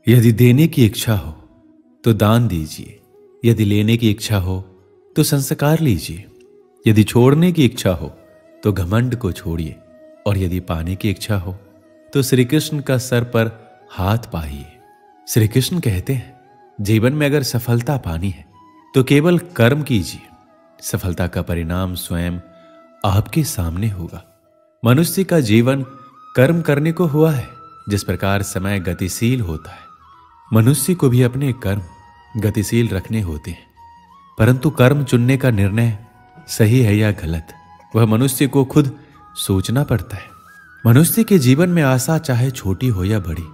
यदि देने की इच्छा हो तो दान दीजिए, यदि लेने की इच्छा हो तो संस्कार लीजिए, यदि छोड़ने की इच्छा हो तो घमंड को छोड़िए, और यदि पाने की इच्छा हो तो श्री कृष्ण का सर पर हाथ पाइए। श्री कृष्ण कहते हैं, जीवन में अगर सफलता पानी है तो केवल कर्म कीजिए, सफलता का परिणाम स्वयं आपके सामने होगा। मनुष्य का जीवन कर्म करने को हुआ है। जिस प्रकार समय गतिशील होता है, मनुष्य को भी अपने कर्म गतिशील रखने होते हैं, परंतु कर्म चुनने का निर्णय सही है या गलत, वह मनुष्य को खुद सोचना पड़ता है। मनुष्य के जीवन में आशा चाहे छोटी हो या बड़ी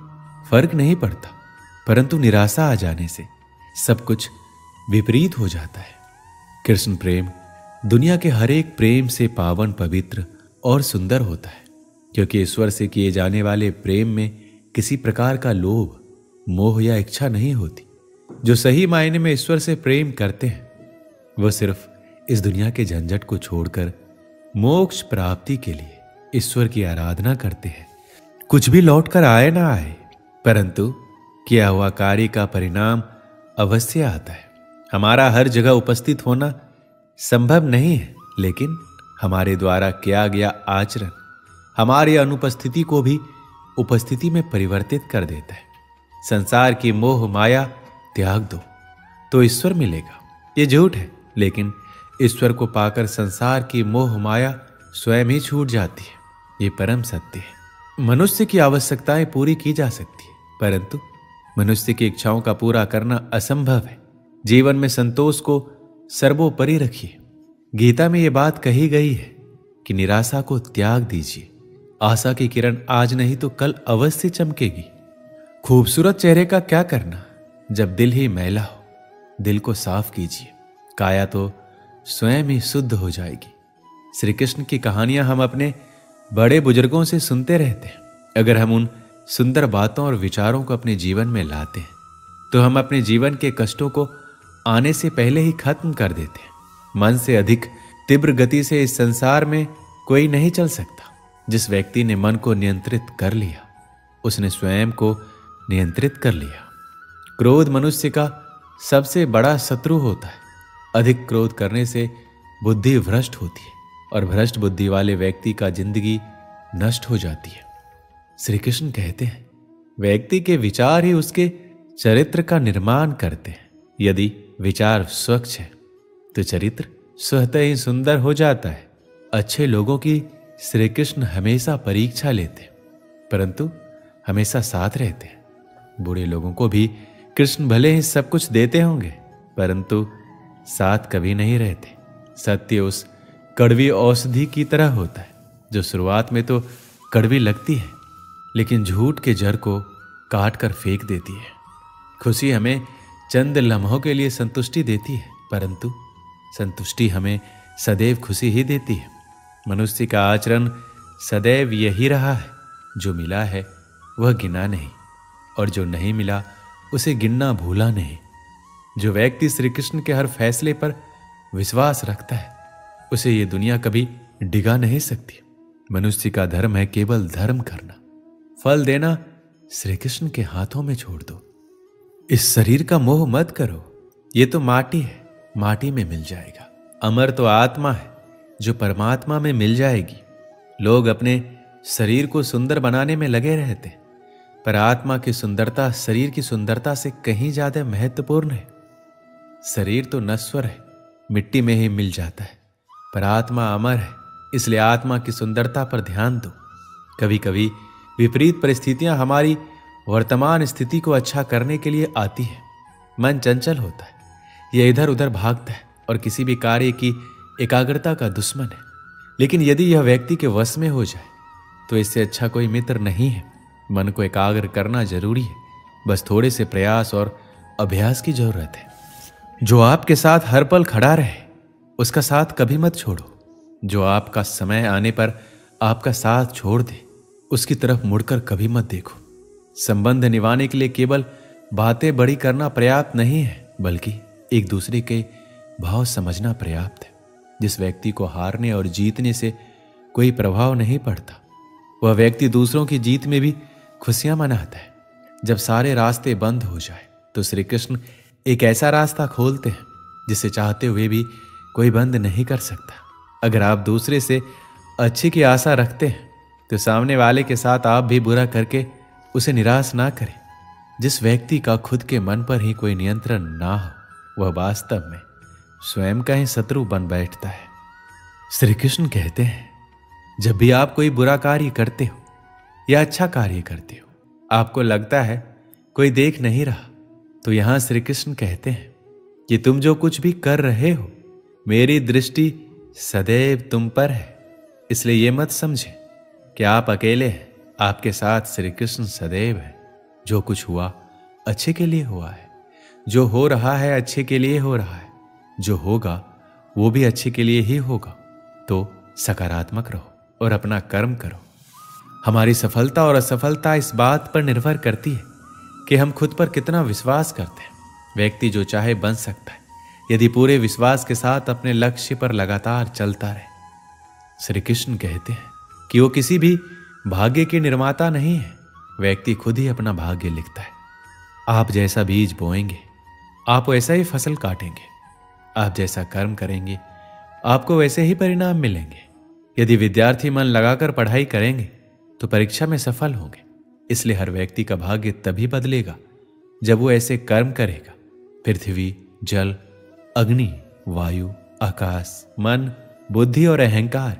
फर्क नहीं पड़ता, परंतु निराशा आ जाने से सब कुछ विपरीत हो जाता है। कृष्ण प्रेम दुनिया के हर एक प्रेम से पावन, पवित्र और सुंदर होता है, क्योंकि ईश्वर से किए जाने वाले प्रेम में किसी प्रकार का लोभ, मोह या इच्छा नहीं होती। जो सही मायने में ईश्वर से प्रेम करते हैं वह सिर्फ इस दुनिया के झंझट को छोड़कर मोक्ष प्राप्ति के लिए ईश्वर की आराधना करते हैं। कुछ भी लौट कर आए ना आए, परंतु किया हुआ कार्य का परिणाम अवश्य आता है। हमारा हर जगह उपस्थित होना संभव नहीं है, लेकिन हमारे द्वारा किया गया आचरण हमारी अनुपस्थिति को भी उपस्थिति में परिवर्तित कर देता है। संसार की मोह माया त्याग दो तो ईश्वर मिलेगा, ये झूठ है, लेकिन ईश्वर को पाकर संसार की मोह माया स्वयं ही छूट जाती है, ये परम सत्य है। मनुष्य की आवश्यकताएं पूरी की जा सकती है, परंतु मनुष्य की इच्छाओं का पूरा करना असंभव है। जीवन में संतोष को सर्वोपरि रखिए। गीता में यह बात कही गई है कि निराशा को त्याग दीजिए, आशा की किरण आज नहीं तो कल अवश्य चमकेगी। खूबसूरत चेहरे का क्या करना जब दिल ही मैला हो। दिल को साफ कीजिए, काया तो स्वयं ही शुद्ध हो जाएगी। श्री कृष्ण की कहानियां हम अपने बड़े बुजुर्गों से सुनते रहते हैं। अगर हम उन सुंदर बातों और विचारों को अपने जीवन में लाते हैं तो हम अपने जीवन के कष्टों को आने से पहले ही खत्म कर देते हैं। मन से अधिक तीव्र गति से इस संसार में कोई नहीं चल सकता। जिस व्यक्ति ने मन को नियंत्रित कर लिया उसने स्वयं को नियंत्रित कर लिया। क्रोध मनुष्य का सबसे बड़ा शत्रु होता है। अधिक क्रोध करने से बुद्धि भ्रष्ट होती है, और भ्रष्ट बुद्धि वाले व्यक्ति का जिंदगी नष्ट हो जाती है। श्री कृष्ण कहते हैं, व्यक्ति के विचार ही उसके चरित्र का निर्माण करते हैं। यदि विचार स्वच्छ है तो चरित्र स्वतः ही सुंदर हो जाता है। अच्छे लोगों की श्री कृष्ण हमेशा परीक्षा लेते हैं, परंतु हमेशा साथ रहते हैं। बुरे लोगों को भी कृष्ण भले ही सब कुछ देते होंगे, परंतु साथ कभी नहीं रहते। सत्य उस कड़वी औषधि की तरह होता है जो शुरुआत में तो कड़वी लगती है, लेकिन झूठ के जड़ को काट कर फेंक देती है। खुशी हमें चंद लम्हों के लिए संतुष्टि देती है, परंतु संतुष्टि हमें सदैव खुशी ही देती है। मनुष्य का आचरण सदैव यही रहा है, जो मिला है वह गिना नहीं, और जो नहीं मिला उसे गिनना भूला नहीं। जो व्यक्ति श्री कृष्ण के हर फैसले पर विश्वास रखता है उसे ये दुनिया कभी डिगा नहीं सकती। मनुष्य का धर्म है केवल धर्म करना, फल देना श्री कृष्ण के हाथों में छोड़ दो। इस शरीर का मोह मत करो, ये तो माटी है, माटी में मिल जाएगा। अमर तो आत्मा है जो परमात्मा में मिल जाएगी। लोग अपने शरीर को सुंदर बनाने में लगे रहते, पर आत्मा की सुंदरता शरीर की सुंदरता से कहीं ज्यादा महत्वपूर्ण है। शरीर तो नश्वर है, मिट्टी में ही मिल जाता है, पर आत्मा अमर है, इसलिए आत्मा की सुंदरता पर ध्यान दो। कभी कभी विपरीत परिस्थितियां हमारी वर्तमान स्थिति को अच्छा करने के लिए आती है। मन चंचल होता है, यह इधर उधर भागता है और किसी भी कार्य की एकाग्रता का दुश्मन है। लेकिन यदि यह व्यक्ति के वश में हो जाए तो इससे अच्छा कोई मित्र नहीं है। मन को एकाग्र करना जरूरी है, बस थोड़े से प्रयास और अभ्यास की जरूरत है। जो आपके साथ हर पल खड़ा रहे उसका साथ कभी मत छोड़ो। जो आपका समय आने पर आपका साथ छोड़ दे उसकी तरफ मुड़कर कभी मत देखो। संबंध निभाने के लिए केवल बातें बड़ी करना पर्याप्त नहीं है, बल्कि एक दूसरे के भाव समझना पर्याप्त है। जिस व्यक्ति को हारने और जीतने से कोई प्रभाव नहीं पड़ता, वह व्यक्ति दूसरों की जीत में भी खुशियां मनाता है। जब सारे रास्ते बंद हो जाए तो श्री कृष्ण एक ऐसा रास्ता खोलते हैं जिसे चाहते हुए भी कोई बंद नहीं कर सकता। अगर आप दूसरे से अच्छे की आशा रखते हैं तो सामने वाले के साथ आप भी बुरा करके उसे निराश ना करें। जिस व्यक्ति का खुद के मन पर ही कोई नियंत्रण ना हो वह वास्तव में स्वयं का ही शत्रु बन बैठता है। श्री कृष्ण कहते हैं, जब भी आप कोई बुरा कार्य करते हो या अच्छा कार्य करते हो, आपको लगता है कोई देख नहीं रहा, तो यहां श्री कृष्ण कहते हैं कि तुम जो कुछ भी कर रहे हो मेरी दृष्टि सदैव तुम पर है। इसलिए यह मत समझे कि आप अकेले हैं, आपके साथ श्री कृष्ण सदैव है। जो कुछ हुआ अच्छे के लिए हुआ है, जो हो रहा है अच्छे के लिए हो रहा है, जो होगा वो भी अच्छे के लिए ही होगा। तो सकारात्मक रहो और अपना कर्म करो। हमारी सफलता और असफलता इस बात पर निर्भर करती है कि हम खुद पर कितना विश्वास करते हैं। व्यक्ति जो चाहे बन सकता है यदि पूरे विश्वास के साथ अपने लक्ष्य पर लगातार चलता रहे। श्री कृष्ण कहते हैं कि वो किसी भी भाग्य के निर्माता नहीं है, व्यक्ति खुद ही अपना भाग्य लिखता है। आप जैसा बीज बोएंगे आप वैसा ही फसल काटेंगे, आप जैसा कर्म करेंगे आपको वैसे ही परिणाम मिलेंगे। यदि विद्यार्थी मन लगाकर पढ़ाई करेंगे तो परीक्षा में सफल होंगे। इसलिए हर व्यक्ति का भाग्य तभी बदलेगा जब वो ऐसे कर्म करेगा। पृथ्वी, जल, अग्नि, वायु, आकाश, मन, बुद्धि और अहंकार,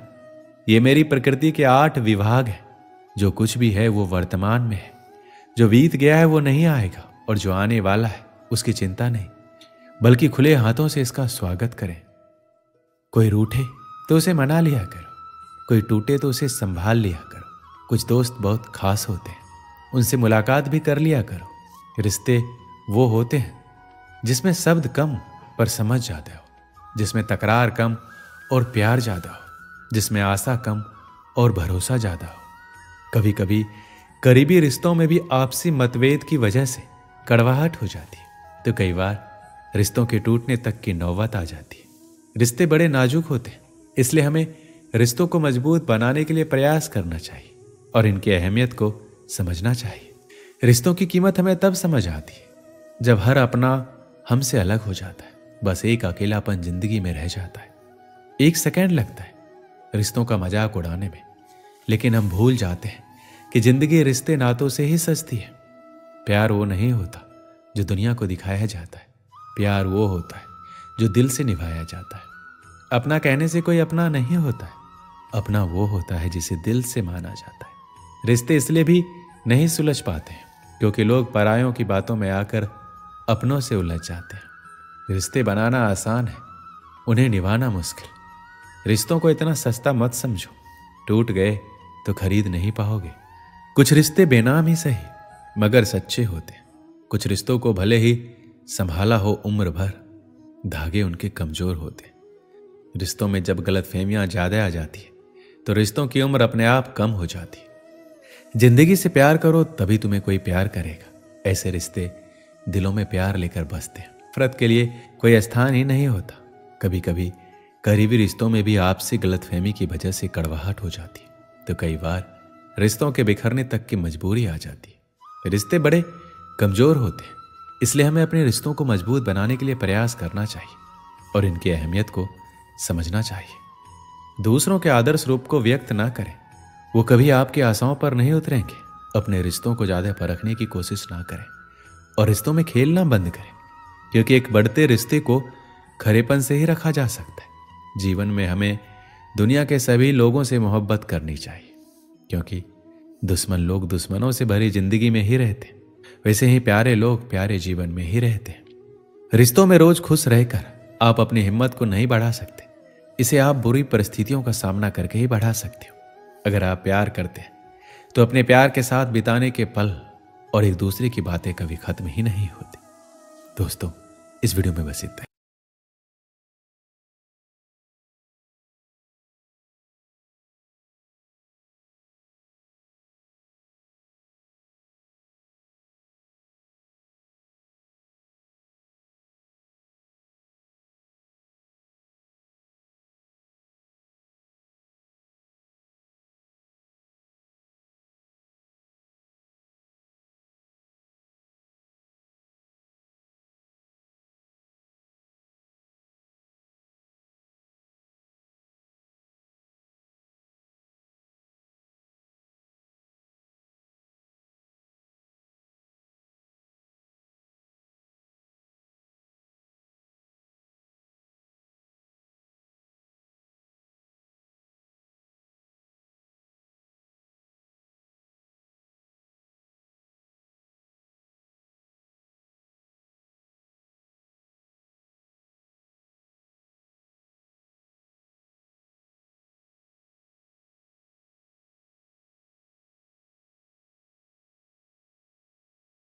ये मेरी प्रकृति के 8 विभाग हैं। जो कुछ भी है वो वर्तमान में है, जो बीत गया है वो नहीं आएगा और जो आने वाला है उसकी चिंता नहीं, बल्कि खुले हाथों से इसका स्वागत करें। कोई रूठे तो उसे मना लिया करो, कोई टूटे तो उसे संभाल लिया करो। कुछ दोस्त बहुत खास होते हैं, उनसे मुलाकात भी कर लिया करो। रिश्ते वो होते हैं जिसमें शब्द कम पर समझ ज्यादा हो, जिसमें तकरार कम और प्यार ज्यादा हो, जिसमें आशा कम और भरोसा ज्यादा हो। कभी कभी करीबी रिश्तों में भी आपसी मतभेद की वजह से कड़वाहट हो जाती है, तो कई बार रिश्तों के टूटने तक की नौबत आ जाती है। रिश्ते बड़े नाजुक होते हैं, इसलिए हमें रिश्तों को मजबूत बनाने के लिए प्रयास करना चाहिए और इनकी अहमियत को समझना चाहिए। रिश्तों की कीमत हमें तब समझ आती है जब हर अपना हमसे अलग हो जाता है, बस एक अकेलापन जिंदगी में रह जाता है। 1 सेकंड लगता है रिश्तों का मजाक उड़ाने में, लेकिन हम भूल जाते हैं कि जिंदगी रिश्ते नातों से ही सजती है। प्यार वो नहीं होता जो दुनिया को दिखाया जाता है, प्यार वो होता है जो दिल से निभाया जाता है। अपना कहने से कोई अपना नहीं होता है, अपना वो होता है जिसे दिल से माना जाता है। रिश्ते इसलिए भी नहीं सुलझ पाते हैं क्योंकि लोग परायों की बातों में आकर अपनों से उलझ जाते हैं। रिश्ते बनाना आसान है, उन्हें निभाना मुश्किल। रिश्तों को इतना सस्ता मत समझो, टूट गए तो खरीद नहीं पाओगे। कुछ रिश्ते बेनाम ही सही मगर सच्चे होते हैं। कुछ रिश्तों को भले ही संभाला हो उम्र भर, धागे उनके कमजोर होते हैं। रिश्तों में जब गलतफहमियां ज्यादा आ जाती है तो रिश्तों की उम्र अपने आप कम हो जाती है। जिंदगी से प्यार करो तभी तुम्हें कोई प्यार करेगा। ऐसे रिश्ते दिलों में प्यार लेकर बसते हैं, नफरत के लिए कोई स्थान ही नहीं होता। कभी कभी करीबी रिश्तों में भी आपसी गलतफहमी की वजह से कड़वाहट हो जाती है, तो कई बार रिश्तों के बिखरने तक की मजबूरी आ जाती है। रिश्ते बड़े कमजोर होते हैं, इसलिए हमें अपने रिश्तों को मजबूत बनाने के लिए प्रयास करना चाहिए और इनकी अहमियत को समझना चाहिए। दूसरों के आदर्श रूप को व्यक्त ना करें, वो कभी आपकी आशाओं पर नहीं उतरेंगे। अपने रिश्तों को ज्यादा परखने की कोशिश ना करें और रिश्तों में खेलना बंद करें, क्योंकि एक बढ़ते रिश्ते को खरेपन से ही रखा जा सकता है। जीवन में हमें दुनिया के सभी लोगों से मोहब्बत करनी चाहिए, क्योंकि दुश्मन लोग दुश्मनों से भरी जिंदगी में ही रहते हैं, वैसे ही प्यारे लोग प्यारे जीवन में ही रहते हैं। रिश्तों में रोज खुश रहकर आप अपनी हिम्मत को नहीं बढ़ा सकते, इसे आप बुरी परिस्थितियों का सामना करके ही बढ़ा सकते हो। अगर आप प्यार करते हैं तो अपने प्यार के साथ बिताने के पल और एक दूसरे की बातें कभी खत्म ही नहीं होती। दोस्तों, इस वीडियो में बस इतना ही।